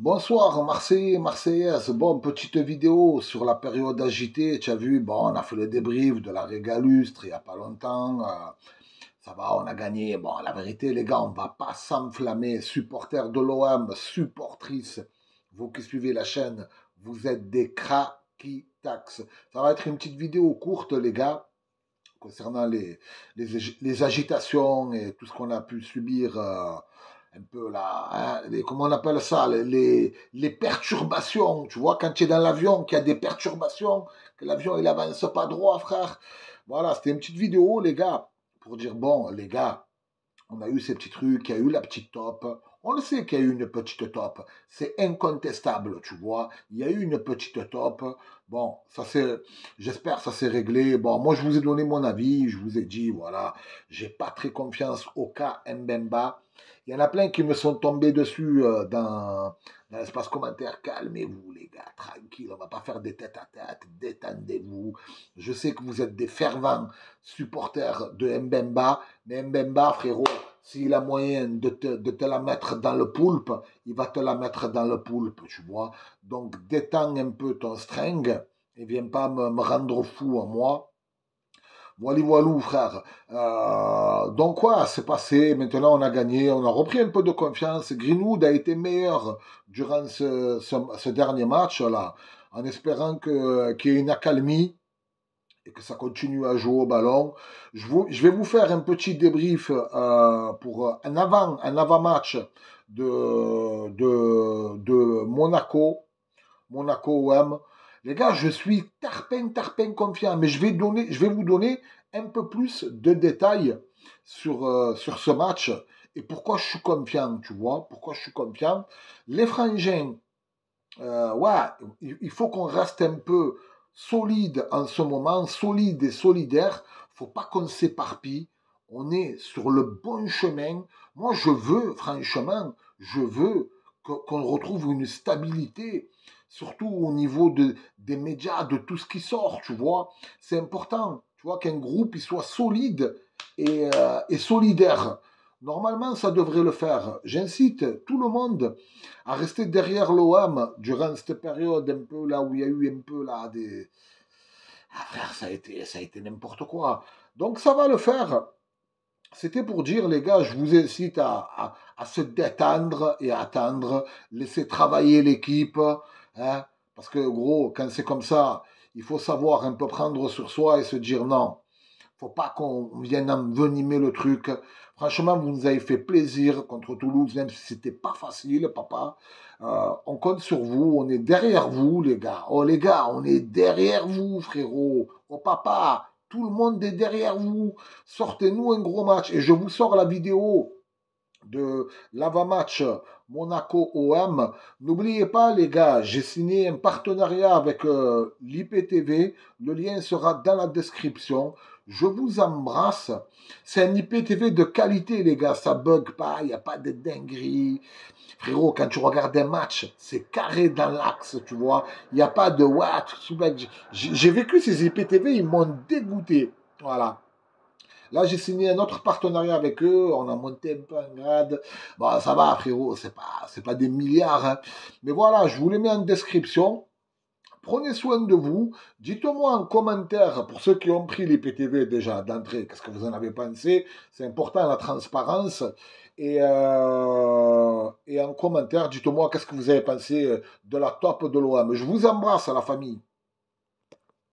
Bonsoir Marseillais, Marseillaise. Bon, petite vidéo sur la période agitée. Tu as vu, bon, on a fait le débrief de la Régalustre il n'y a pas longtemps. Ça va, on a gagné. Bon, la vérité, les gars, on va pas s'enflammer. Supporters de l'OM, supportrices, vous qui suivez la chaîne, vous êtes des craquitax. Ça va être une petite vidéo courte, les gars, concernant les agitations et tout ce qu'on a pu subir un peu là, hein, comment on appelle ça, les perturbations, tu vois, quand tu es dans l'avion, qu'il y a des perturbations, que l'avion il avance pas droit, frère. Voilà, c'était une petite vidéo, les gars, pour dire, bon, les gars, on a eu ces petits trucs, il y a eu la petite top. On le sait qu'il y a eu une petite top. C'est incontestable, tu vois. Il y a eu une petite top. Bon, ça c'est, j'espère que ça s'est réglé. Bon, moi je vous ai donné mon avis. Je vous ai dit, voilà, j'ai pas très confiance au cas Mbemba. Il y en a plein qui me sont tombés dessus dans l'espace commentaire. Calmez-vous, les gars, tranquille. On va pas faire des têtes à tête. Détendez-vous. Je sais que vous êtes des fervents supporters de Mbemba. Mais Mbemba, frérot, s'il a moyen de te la mettre dans le poulpe, il va te la mettre dans le poulpe, tu vois. Donc, détends un peu ton string et viens pas me rendre fou à moi. Voilà, voilou, frère. Donc, quoi, c'est passé. Maintenant, on a gagné. On a repris un peu de confiance. Greenwood a été meilleur durant ce dernier match-là, en espérant qu'il y ait une accalmie et que ça continue à jouer au ballon. Je vais vous faire un petit débrief pour un avant-match de Monaco, Monaco OM. Les gars, je suis tarpin confiant, mais je vais vous donner un peu plus de détails sur ce match et pourquoi je suis confiant, tu vois, pourquoi je suis confiant. Les frangins, ouais, il faut qu'on reste un peu solide en ce moment, solide et solidaire. Faut pas qu'on s'éparpille. On est sur le bon chemin. Moi, je veux, franchement, je veux qu'on retrouve une stabilité, surtout au niveau des médias, de tout ce qui sort, tu vois. C'est important, tu vois, qu'un groupe il soit solide et solidaire. Normalement, ça devrait le faire. J'incite tout le monde à rester derrière l'OM durant cette période un peu là où il y a eu un peu là des... Ah frère, ça a été n'importe quoi. Donc ça va le faire. C'était pour dire, les gars, je vous incite à se détendre et à attendre, laisser travailler l'équipe, hein, parce que gros, quand c'est comme ça, il faut savoir un peu prendre sur soi et se dire non, faut pas qu'on vienne envenimer le truc. Franchement, vous nous avez fait plaisir contre Toulouse, même si c'était pas facile, papa. On compte sur vous, on est derrière vous, les gars. Oh, les gars, on est derrière vous, frérot. Oh, papa, tout le monde est derrière vous. Sortez-nous un gros match. Et je vous sors la vidéo de l'avant-match Monaco-OM. N'oubliez pas, les gars, j'ai signé un partenariat avec l'IPTV. Le lien sera dans la description. Je vous embrasse. C'est un IPTV de qualité, les gars. Ça bug pas, il n'y a pas de dinguerie. Frérot, quand tu regardes un match, c'est carré dans l'axe, tu vois. Il n'y a pas de what. J'ai vécu ces IPTV, ils m'ont dégoûté. Voilà. Là, j'ai signé un autre partenariat avec eux. On a monté un peu un grade. Bon, ça va, frérot. C'est pas des milliards, hein. Mais voilà, je vous les mets en description. Prenez soin de vous. Dites-moi en commentaire, pour ceux qui ont pris les PTV déjà d'entrée, qu'est-ce que vous en avez pensé. C'est important, la transparence. Et en commentaire, dites-moi qu'est-ce que vous avez pensé de la top de l'OM. Je vous embrasse, la famille.